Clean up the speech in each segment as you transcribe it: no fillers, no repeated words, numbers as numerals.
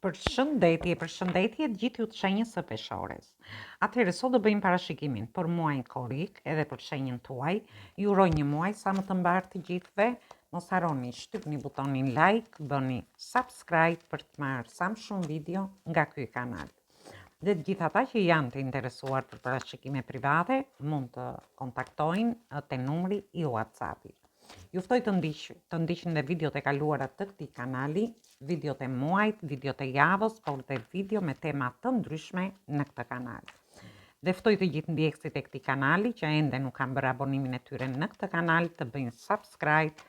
Përshëndetje gjithë ju të shenjës së peshores. Atëherë sot do bëjmë parashikimin për muajin korrik edhe për shenjën tuaj. Ju uroj një muaj sa më të mbar të gjithëve. Mos harroni shtypni butonin like, bëni subscribe për të marrë sa më shumë video nga ky kanal. Dhe të gjithë ata që janë të interesuar për parashikime private mund të kontaktojnë te numri i WhatsApp-it. Juftoj të ndiqni dhe videot e kaluara të këtij kanali, videot e muajit, videot e javës, por dhe video me tema të ndryshme në këtë kanal. Dhe ftoj të gjithë ndjekësit e këtij kanali që ende nuk kanë bërë abonimin e tyre në këtë kanal të bëjnë subscribe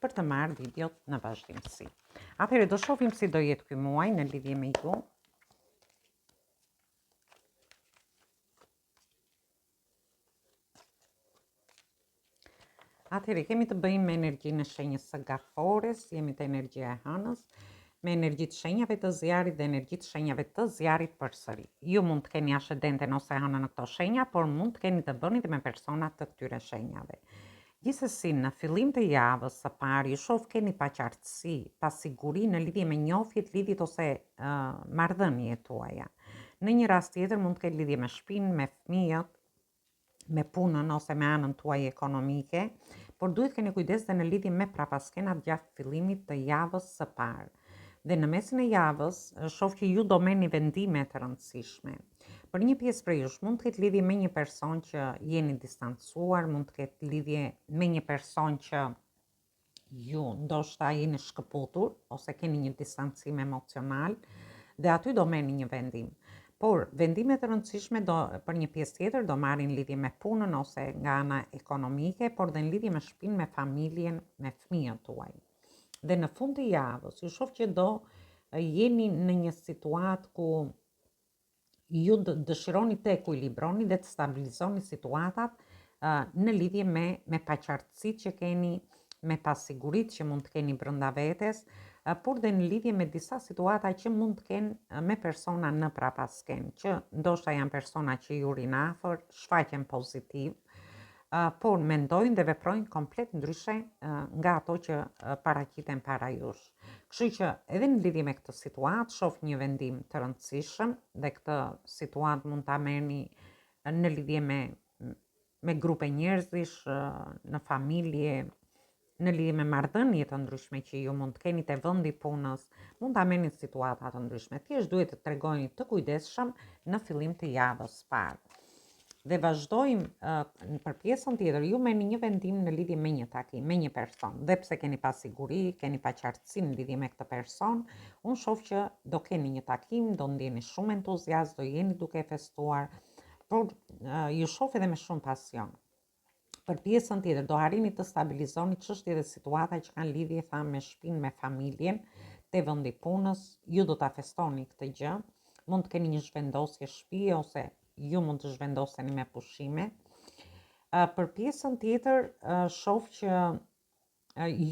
për të marrë videot në vazhdimsi. Atëherë do shohim si do jetë ky muaj në lidhje me ju. Atëherë kemi të bëjmë me energjinë e shenjës së gafores, jemi të energjia e hënës, me energjitë shenjave të zjarit dhe energjitë shenjave të zjarit përsëri. Ju mund të keni ascendenten ose hënën në këto shenja, por mund të keni të bëni dhe me persona të këtyre shenjave. Gjithsesi, në fillim të javës së parë, ju shoh keni paqartësi, pasiguri në lidhje me njohjet, lidhjet ose marrëdhëniet tuaja. Në një rast tjetër mund të ketë lidhje me shtëpinë, me fëmijët, me punën ose me anën tuaj ekonomike, por duhet keni kujdes dhe në lidhje me prapaskenat gjatë fillimit të javës së parë. Dhe në mesin e javës, shoh që ju do merrni vendime të rëndësishme. Për një pjesë prej jush mund të ketë lidhje me një person që jeni distancuar, mund të ketë lidhje me një person që ju ndoshta jeni shkëputur ose keni një distancim emocional dhe aty do merrni një vendim. Por vendimet e rëndësishme për një pjesë tjetër do marrin lidhje me punën ose nga ana ekonomike, por dhe në lidhje me shtëpinë, me familjen, me fëmijët tuaj. Dhe në fund të javës, ju shoh që do jeni në një situatë ku ju dëshironi të ekuilibroni dhe të stabilizoni situatat në lidhje me paqartësitë që keni, me pasiguritë që mund të keni brenda vetes, por dhe në lidhje me disa situata që mund të kenë me persona në prapasken, që ndoshta janë persona që ju rinë afër, shfaqen pozitiv, por mendojnë dhe veprojnë komplet ndryshe nga ato që paraqiten para jush. Kështu që edhe në lidhje me këtë situatë shoh një vendim të rëndësishëm dhe këtë situatë mund ta merrni në lidhje me grupe njerëzish, në familje, në lidhje me marrëdhënie të ndryshme që ju mund të keni te vendi punës, mund ta merrni situata të ndryshme. Thjesht duhet të tregoni të kujdesshëm në fillim të javës parë. Dhe vazhdojmë për pjesën tjetër, ju merrni një vendim në lidhje me një takim, me një person. Dhe pse keni pasiguri, keni paqartësi në lidhje me këtë person, unë shoh që do keni një takim, do ndjeni shumë entuziazm, do jeni duke festuar, por ju shoh edhe me shumë pasion. Për pjesën tjetër, do arrini të stabilizoni çështjet dhe situata që kanë lidhje me shtëpinë, me familjen, te vendi punës, ju do ta festoni këtë gjë, mund të keni një zhvendosje shtëpie ose ju mund të zhvendoseni me pushime. Për pjesën tjetër, shoh që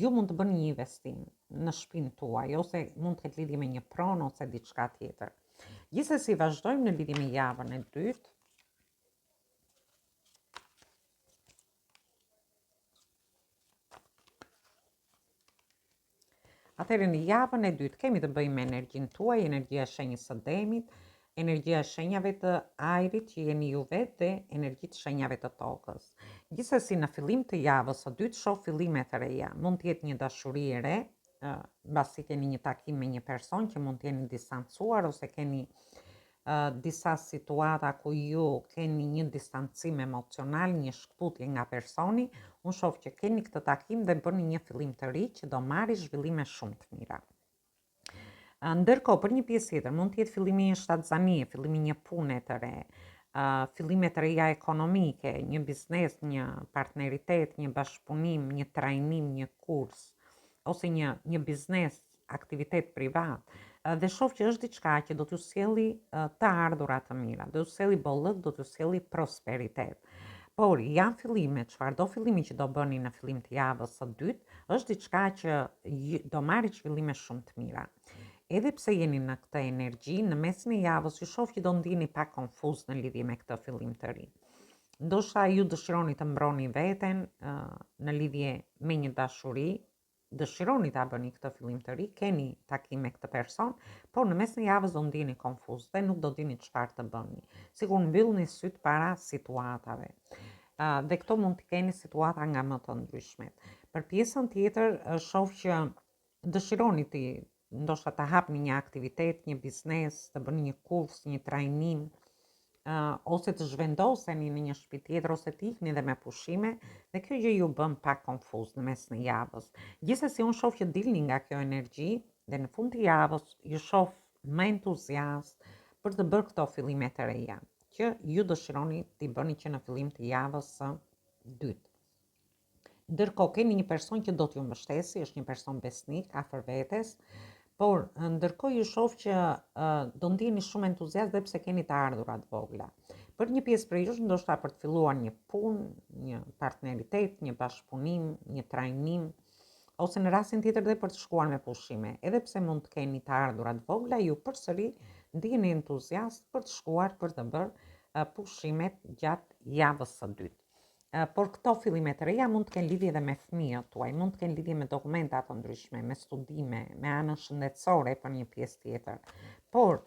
ju mund të bëni një investim në shtëpinë tuaj, ose mund të ketë lidhje me një pronë ose diçka tjetër. Gjithsesi, vazhdojmë në lidhje me javën e dytë. Atëherë në javën e dytë kemi të bëjmë me energjinë tuaj, energjia e shenjës së demit, energjia e shenjave të ajrit që jeni ju vetë dhe energjitë shenjave të tokës. Gjithsesi në fillim të javës së dytë shoh fillime të reja. Mund të jetë një dashuri e re, mbasi keni një takim me një person që mund të jeni distancuar ose keni disa situata ku ju keni një distancim emocional, një shkputje nga personi, unë shoh që keni këtë takim dhe bëni një fillim të ri që do marrë zhvillime shumë të mira. Ndërkohë, për një pjesë tjetër, mund të jetë fillimi një shtatzanie, fillimi një pune të re, fillime të reja ekonomike, një biznes, një partneritet, një bashkëpunim, një trajnim, një kurs, ose një biznes, aktivitet privat. Dhe shoh që është diçka që do t'ju sjelli të ardhura të mira, do t'ju sjelli bollëk, do t'ju sjelli prosperitet. Por janë fillime, çfarëdo fillimi që do bëni në fillim të javës së dytë, është diçka që do marrë zhvillime shumë të mira. Edhe pse jeni në këtë energji, në mesin e javës ju shoh që do ndiheni pak konfuz në lidhje me këtë fillim të ri. Ndoshta ju dëshironi të mbroni veten në lidhje me një dashuri, dëshironi ta bëni këtë fillim të ri, keni takim me këtë person, por në mes në javës do ndiheni konfuz dhe nuk do dini çfarë të bëni. Sigur mbyllni syt para situatave. Dhe këto mund të keni situata nga më të ndryshmet. Për pjesën tjetër, shoh që dëshironi ti ndoshta ta hapni një aktivitet, një biznes, të bëni një kurs, një trajnim, ose të zhvendoseni në një shtëpi tjetër ose të ikni dhe me pushime, dhe kjo gjë ju bën pak konfuz në mes në javës. Gjithsesi unë shoh që dilni nga kjo energji dhe në fund të javës ju shoh më entuziast për të bërë këto fillime të reja që ju dëshironi t'i bëni që në fillim të javës së dytë. Ndërkohë keni një person që do t'ju mbështesi, është një person besnik, afër vetes, por ndërkohë ju shoh që do ndiheni shumë entuziast dhe pse keni të ardhurat vogla. Për një pjesë prej jush ndoshta për të filluar një punë, një partneritet, një bashkëpunim, një trajnim, ose në rastin tjetër dhe për të shkuar me pushime. Edhe pse mund të keni të ardhurat vogla, ju përsëri ndiheni entuziast për të shkuar për të bërë pushimet gjatë javës së dytë. Por këto fillime të reja mund të kenë lidhje edhe me fëmijët tuaj, mund të kenë lidhje me dokumenta të ndryshme, me studime, me anën shëndetësore për një pjesë tjetër. Por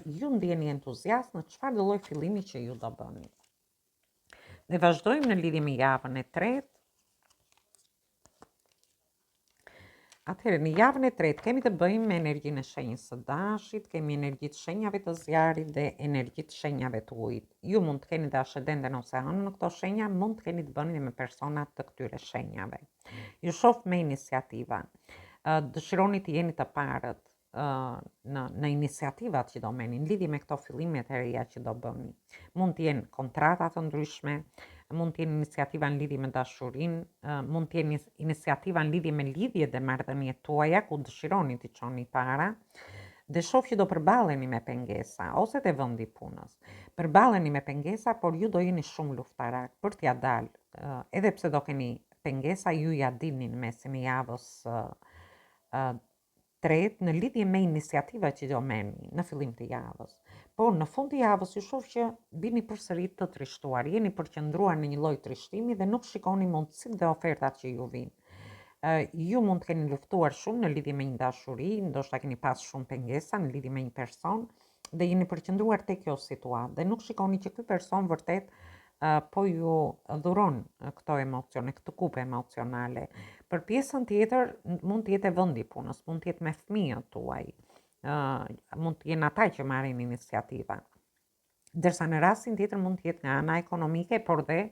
ju ndjeni entuziast në çfarë do lloj fillimi që ju do bëni. Dhe vazhdojmë në lidhje me javën e tretë. Atëherë, në javën e tretë kemi të bëjmë me energjinë e shenjës së dashit, kemi energjitë shenjave të zjarit dhe energjitë shenjave të ujit. Ju mund të keni dhe ascendenten ose anën në këto shenja, mund të keni të bëni me persona të këtyre shenjave. Ju shoh me iniciativa. Dëshironi të jeni të parët në iniciativat që do merrni, në lidhje me këto fillimet e reja që do bëni. Mund të jenë kontrata të ndryshme, mund të jenë iniciativa në lidhje me dashurinë, mund të jenë iniciativa në lidhje me lidhjet dhe marrëdhëniet tuaja ku dëshironi t'i çoni para. Dhe shoh që do përballeni me pengesa ose te vendi i punës. Përballeni me pengesa, por ju do jeni shumë luftarak për t'ia dalë. Edhe pse do keni pengesa, ju ja dilni në mesin e javës tretë në lidhje me iniciativat që do merrni në fillim të javës. Por në fund të javës ju shoh që bini përsëri të trishtuar, jeni përqendruar në një lloj trishtimi dhe nuk shikoni mundësitë dhe ofertat që ju vijnë. Ju mund të keni luftuar shumë në lidhje me një dashuri, ndoshta keni pas shumë pengesa në lidhje me një person dhe jeni përqendruar te kjo situatë dhe nuk shikoni që ky person vërtet po ju dhuron këto emocione, këtë kupë emocionale. Për pjesën tjetër mund të jetë vendi i punës, mund të jetë me fëmijët tuaj, mund të jenë ata që marrin iniciativa. Ndërsa në rastin tjetër mund të jetë nga ana ekonomike, por dhe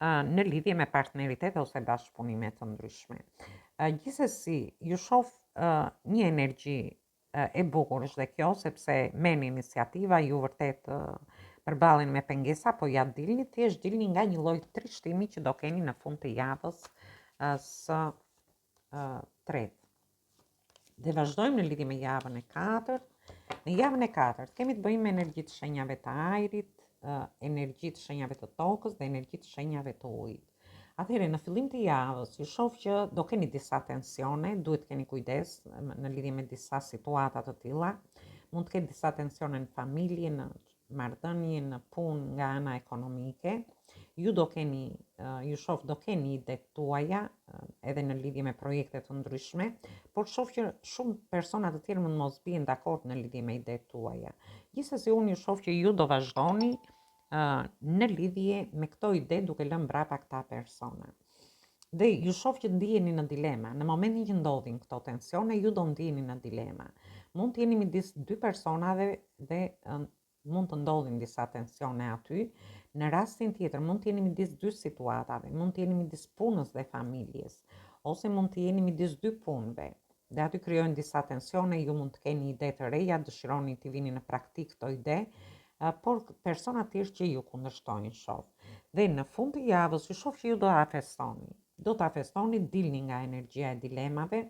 në lidhje me partneritet ose bashkëpunime të ndryshme. Gjithsesi, ju shoh një energji e bukur është dhe kjo, sepse merrni iniciativa, ju vërtet përballeni me pengesa, po ja dilni, thjesht dilni nga një lloj trishtimi që do keni në fund të javës së tretë. Dhe vazhdojmë në lidhje me javën e katërt. Në javën e katërt kemi të bëjmë me energjitë shenjave të ajrit, energjitë shenjave të tokës dhe energjitë shenjave të ujit. Atëherë në fillim të javës ju shoh që do keni disa tensione, duhet keni kujdes në lidhje me disa situata të tilla. Mund të ketë disa tensione në familje, në marrëdhënie, në punë nga ana ekonomike. Ju shoh do keni idetë tuaja edhe në lidhje me projekte të ndryshme, por shoh që shumë persona të tjerë mund mos bien dakord në lidhje me idetë tuaja. Gjithsesi unë ju shoh që ju do vazhdoni në lidhje me këto ide duke lënë mbrapa këta persona. Dhe ju shoh që ndiheni në dilema. Në momentin që ndodhin këto tensione, ju do ndiheni në dilema. Mund të jeni midis dy personave dhe mund të ndodhin disa tensione aty. Në rastin tjetër mund të jeni midis dy situatave, mund të jeni midis punës dhe familjes, ose mund të jeni midis dy punëve. Dhe aty krijojnë disa tensione, ju mund të keni ide të reja, dëshironi të vini në praktik këto ide, por persona të tjerë që ju kundërshtojnë shoh. Dhe në fund të javës ju shoh që ju do ta festoni. Do ta festoni, dilni nga energjia e dilemave.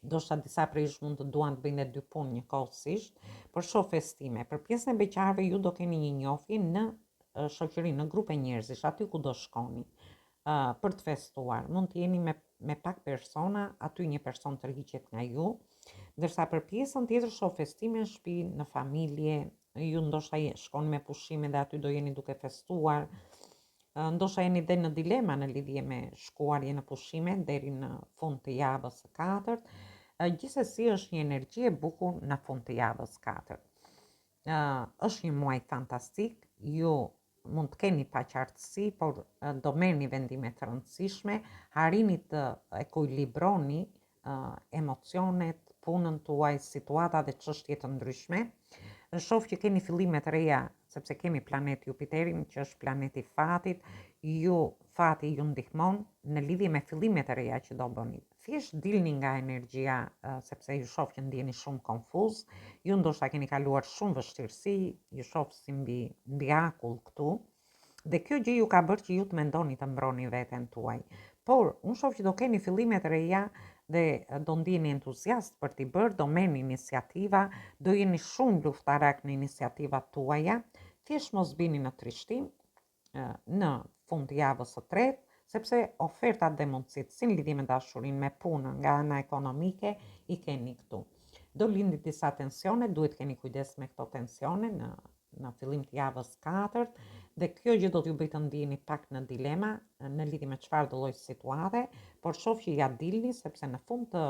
Ndoshta disa prej jush mund të duan të bëjnë dy punë njëkohësisht, por shoh festime. Për pjesën e beqarëve ju do keni një njohje në shoqëri, në grupe njerëzish, aty ku do shkoni për të festuar. Mund të jeni me pak persona, aty një person tërhiqet nga ju, ndërsa për pjesën tjetër shoh festime në shtëpi, në familje, ju ndoshta shkoni me pushime dhe aty do jeni duke festuar. ndoshta jeni dhe në dilema në lidhje me shkuarje në pushime deri në fund të javës së katërt. Gjithsesi është një energji e bukur në fund të javës 4. Është një muaj fantastik, ju mund të keni paqartësi, por do merrni vendime të rëndësishme, arrini të ekuilibroni emocionet, punën tuaj, situata dhe çështje të ndryshme. Shoh që keni fillime të reja, sepse kemi planet Jupiterin, që është planeti fatit, fati ju ndihmon në lidhje me fillimet e reja që do bëni. Thjesht dilni nga energjia, sepse ju shoh që ndjeni shumë konfuz, ju ndoshta keni kaluar shumë vështirësi, ju shoh si mbi akull këtu, dhe kjo gjë ju ka bërë që ju të mendoni të mbroni veten tuaj. Por, unë shoh që do keni fillimet e reja dhe do ndjeni entuziast për t'i bërë, do merrni iniciativa, do jeni shumë luftarak në iniciativat tuaja, thjesht mos bini në trishtim në fund javës së tretë, sepse ofertat dhe mundësitë si në lidhje me dashurinë, me punën, nga ana ekonomike i keni këtu. Do lindi disa tensione, duhet keni kujdes me këto tensione në fillim të javës 4, dhe kjo gjë do t'ju bëjë të ndiheni pak në dilema në lidhje me çfarë do lloj situate, por shoh që ja dilni, sepse në fund të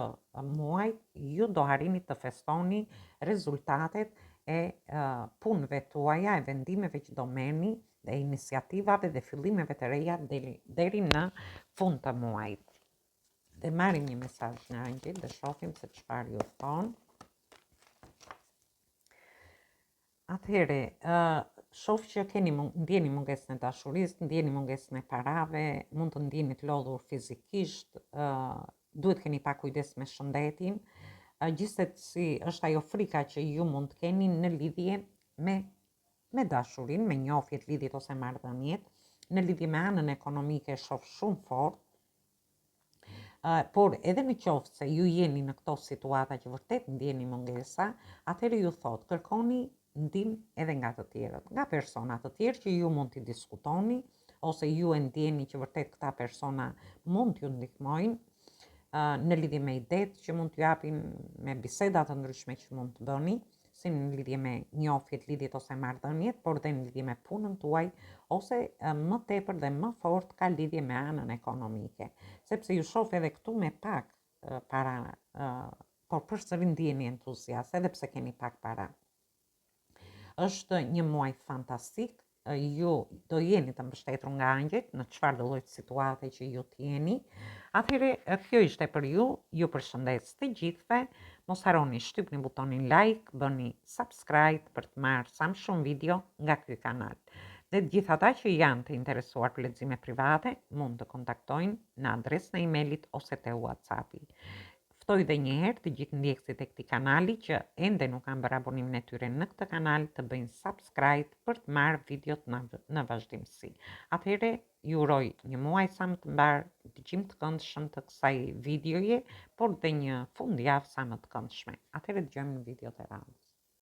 muajit ju do arrini të festoni rezultatet e punëve tuaja, e vendimeve që do merrni, dhe iniciativave dhe fillimeve të reja deri në fund të muajit. Dhe marrim një mesazh nga angjëjt dhe shohim se çfarë ju thon. Atëherë, shoh që ndjeni mungesën e dashurisë, ndjeni mungesën e parave, mund të ndjeni të lodhur fizikisht, duhet keni pak kujdes me shëndetin. Gjithsesi është ajo frika që ju mund të keni në lidhje me dashurin, me njohjet, lidhjet ose marrëdhëniet, në lidhje me anën ekonomike shoh shumë fort, por edhe në qoftë se ju jeni në këto situata që vërtet ndjeni mungesa, atëherë ju thot, kërkoni ndihmë edhe nga të tjerët, nga persona të tjerë që ju mund t'i diskutoni, ose ju e ndjeni që vërtet këta persona mund t'ju ndihmojnë në lidhje me idetë që mund t'ju japin, me biseda të ndryshme që mund të bëni, si në lidhje me njohjet, lidhjet ose marrëdhëniet, por dhe në lidhje me punën tuaj, ose më tepër dhe më fort ka lidhje me anën ekonomike, sepse ju shoh edhe këtu me pak para, por përsëri ndjeni entuziast edhe pse keni pak para. Është një muaj fantastik, ju do jeni të mbështetur nga angjëjt në çfarë do lloj situate që ju t'jeni. Atëherë, kjo ishte për ju përshëndes të gjithëve. Mos harroni shtypni butonin like, bëni subscribe për të marrë sa më shumë video nga ky kanal. Dhe të gjithë ata që janë të interesuar për lexime private, mund të kontaktojnë në adresën e emailit ose te WhatsAppi. Ftoj dhe njëherë të gjithë ndjekësit e këtij kanali që ende nuk kanë bërë abonimin e tyre në këtë kanal të bëjnë subscribe për të marrë videot në vazhdimsi. Atëherë, ju uroj një muaj sa më të mbar, dëgjim të këndshëm të kësaj videoje, por dhe një fundjavë sa më të këndshme. Atëherë dëgjojmë në videot e radhës.